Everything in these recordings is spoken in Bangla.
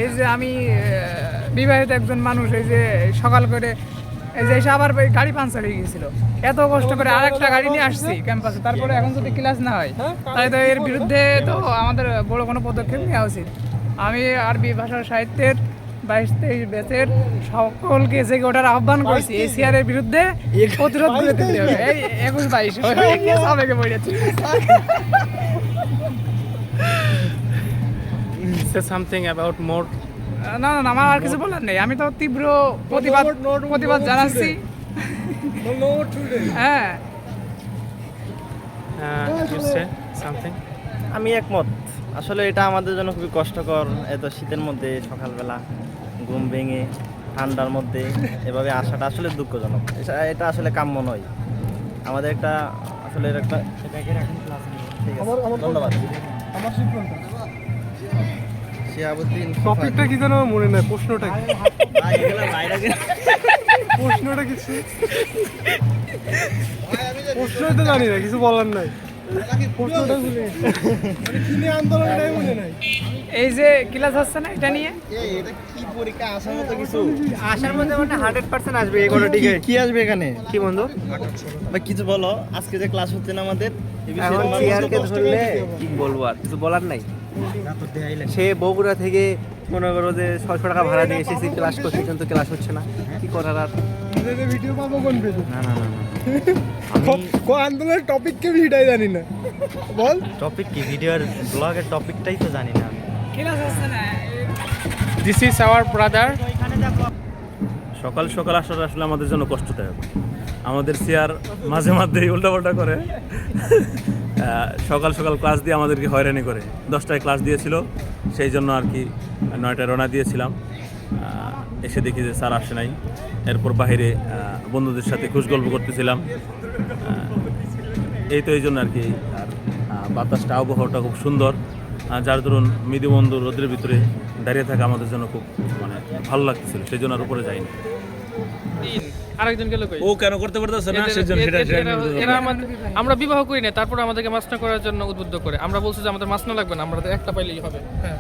এই যে আমি বিবাহিত একজন মানুষ, এই যে সকাল করে এই যে এসে আবার গাড়ি পাঞ্চার হয়ে গিয়েছিল, এত কষ্ট করে আরেকটা গাড়ি নিয়ে আসছি ক্যাম্পাসে, তারপরে এখন যদি ক্লাস না হয় তাহলে তো এর বিরুদ্ধে তো আমাদের বড় কোনো পদক্ষেপ নেওয়া উচিত। আমি আরবি ভাষা সাহিত্যের 22-23 ব্যাচের সকলকে জেগে ওঠার আহ্বান করছি এশিয়ার বিরুদ্ধে প্রতিরোধ করে দিতে হবে। এই 21-22 সাবেকে বই যাচ্ছে। Say something about more. না না না, আমার আর কিছু বলার নেই, আমি তো তীব্র প্রতিবাদ জানাচ্ছি। হ্যাঁ, You say something. আমি একমত। আসলে এটা আমাদের জন্য খুবই কষ্টকর, এত শীতের মধ্যে সকালবেলা ঘুম ভেঙে ঠান্ডার মধ্যে এভাবে আসাটা আসলে দুঃখজনক। এটা আসলে কাম্য নয়। আমাদের একটা আসলে এর একটা ঠিক আছে, ধন্যবাদ। শিহাবুদ্দিন টপিকটা কি যেন মনে নাই, প্রশ্নটা কি? ভাই এগুলা বাইরে প্রশ্নটা কিছু প্রশ্নই তো জানি না, কিছু বলার নাই। প্রশ্নটা ভুলে গেছি। মানে কি নিয়ে আন্দোলন এটাই মনে নাই। এই যে ক্লাস হচ্ছে না, এটা নিয়ে এটা কি পরীক্ষা আসার মতো কিছু আসার মধ্যে মানে 100% আসবে এই কোটা ঠিক কি আসবে এখানে? কি বন্ধু? ভাই কিছু বলো, আজকে যে ক্লাস হচ্ছে না আমাদের এই বিষয়ে এখন তোমার চেয়ারকে কষ্ট ধরলে হয়েছে? কি বলবো, আর কিছু বলার নাই। না তো দেখাইলে সে বগুড়া থেকে মনে করো যে 600 টাকা ভাড়া দিয়ে এসেছি ক্লাস করছি, কিন্তু ক্লাস হচ্ছে না, কি করার আর। আমাদের ভিডিও পাবো কোন পেজে? না না না কো আন্দোলনের টপিক কে ভিডিওই জানি না, বল। টপিক কি ভিডিওর ব্লগের টপিকটাই তো জানি না আমি। ক্লাস হচ্ছে না। This is our brother. সকাল সকাল আসাটা আসলে আমাদের জন্য কষ্টদায়ক। আমাদের চেয়ার মাঝে মাঝেই উল্টাপাল্টা করে সকাল সকাল ক্লাস দিয়ে আমাদেরকে হয়রানি করে। 10টায় ক্লাস দিয়েছিল, সেই জন্য আর কি 9টায় রওনা দিয়েছিলাম। এসে দেখি যে স্যার আসে নাই। এরপর বাইরে বন্ধুদের সাথে খুশ গল্প করতেছিলাম। এই জন্য আর কি। আর বাতাসটা, আবহাওয়াটা খুব সুন্দর, যার দরুন মৃদুমন্দ রোদের ভিতরে দাঁড়িয়ে থাকা আমাদের জন্য খুব মানে ভালো লাগতেছিল, সেই জন্য আর উপরে যাইনি। আরেকজন গেল কই? ও কেন করতে পারতেছে না সেজন্য এরা আমরা বিবাহ করি না, তারপর আমাদেরকে মাসনা করার জন্য উদ্বুদ্ধ করে। আমরা বলছি যে আমাদের মাসনা লাগবে না, আমরা একটা পাইলেই হবে। হ্যাঁ,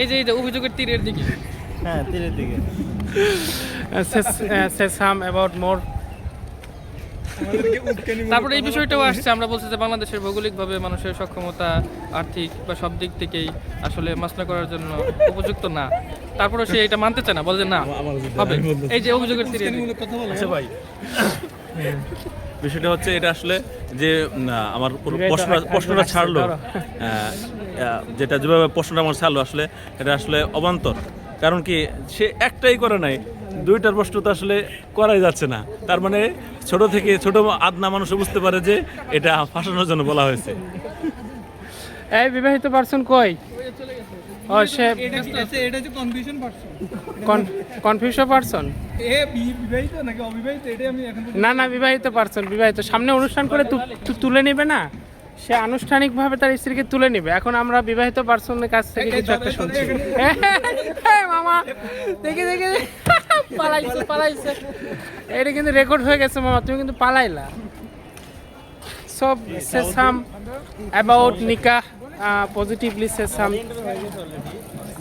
এই যে অভিযোগের তীরের দিকে। হ্যাঁ, তীরের দিকে। Say some about more. তারপরে এই বিষয়টাও আসছে, আমরা বলছি যে বাংলাদেশের ভৌগোলিকভাবে মানুষের সক্ষমতা আর্থিক বা সব দিক থেকেই আসলে মাসনা করার জন্য উপযুক্ত না। তারপরে সে এটা মানতে চায় না, বলে যে না হবে। এই যে অভিযোগের তীরে আচ্ছা ভাই, বিষয়টা হচ্ছে এটা আসলে যে আমার প্রশ্নটা ছাড়লো, যেটা যেভাবে প্রশ্নটা আমার ছাড়লো, আসলে এটা আসলে অবান্তর। কারণ কি, সে একটাই করে নাই, 2টার প্রশ্ন তো আসলে করাই যাচ্ছে না। তার মানে ছোট থেকে ছোট আদনা মানুষ বুঝতে পারে যে এটা ফাঁসানোর জন্য বলা হয়েছে। এই বিবাহিত পারসন কই? ও সে এটা যে কনফিউশন পারছো, কনফিউশন পারসন। এ বিবাহিত নাকি অবিবাহিত এটা আমি এখন না না, বিবাহিত পারসন, বিবাহিত। সামনে অনুষ্ঠান করে তুলে নেবে না, সে আনুষ্ঠানিকভাবে তার স্ত্রীকে তুলে নেবে। এখন আমরা বিবাহিত পার্সনের কাছ থেকে কিছু একটা শুনছি। মামা দেখে দেখে পালাইছে। এটা কিন্তু রেকর্ড হয়ে গেছে মামা, তুমি কিন্তু পালাইলা। সব সে সাম অ্যাবাউট নিকাহ, পজিটিভলি সে সাম।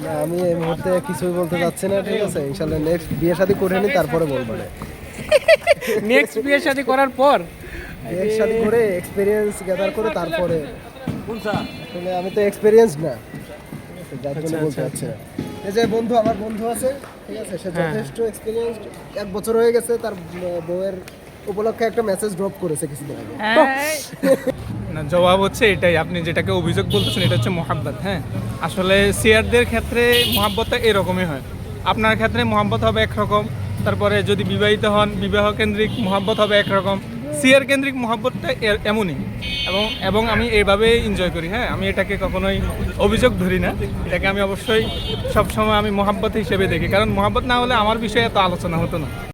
না, আমি এই মুহূর্তে কিছুই বলতে চাচ্ছি না, ঠিক আছে? ইনশাআল্লাহ নেক্সট বিয়ে শাদী করে নি, তারপরে বলবো। নেক্সট বিয়ে শাদী করার পর, বিয়ে শাদী করে এক্সপেরিয়েন্স গ্যাদার করে তারপরে। আসলে আমি তো এক্সপেরিয়েন্স না, যার জন্য বলতে চাচ্ছি না। এই যে বন্ধু, আমার বন্ধু আছে, ঠিক আছে? সে যথেষ্ট এক্সপেরিয়েন্স, 1 বছর হয়ে গেছে। তার বউয়ের উপলক্ষে একটা মেসেজ ড্রপ করেছে কিছুদিন আগে। না, জবাব হচ্ছে এটাই। আপনি যেটাকে অভিযোগ বলতেছেন এটা হচ্ছে মোহাব্বত। হ্যাঁ, আসলে সিয়ারদের ক্ষেত্রে মোহাব্বতটা এরকমই হয়। আপনার ক্ষেত্রে মোহাব্বত হবে একরকম, তারপরে যদি বিবাহিত হন বিবাহ কেন্দ্রিক মোহাব্বত হবে একরকম। সিয়ার কেন্দ্রিক মোহাব্বতটা এমনই, এবং আমি এইভাবে এনজয় করি। হ্যাঁ, আমি এটাকে কখনোই অভিযোগ ধরি না, এটাকে আমি অবশ্যই সবসময় আমি মোহাব্বত হিসেবে দেখি। কারণ মোহাব্বত না হলে আমার বিষয়ে এত আলোচনা হতো না।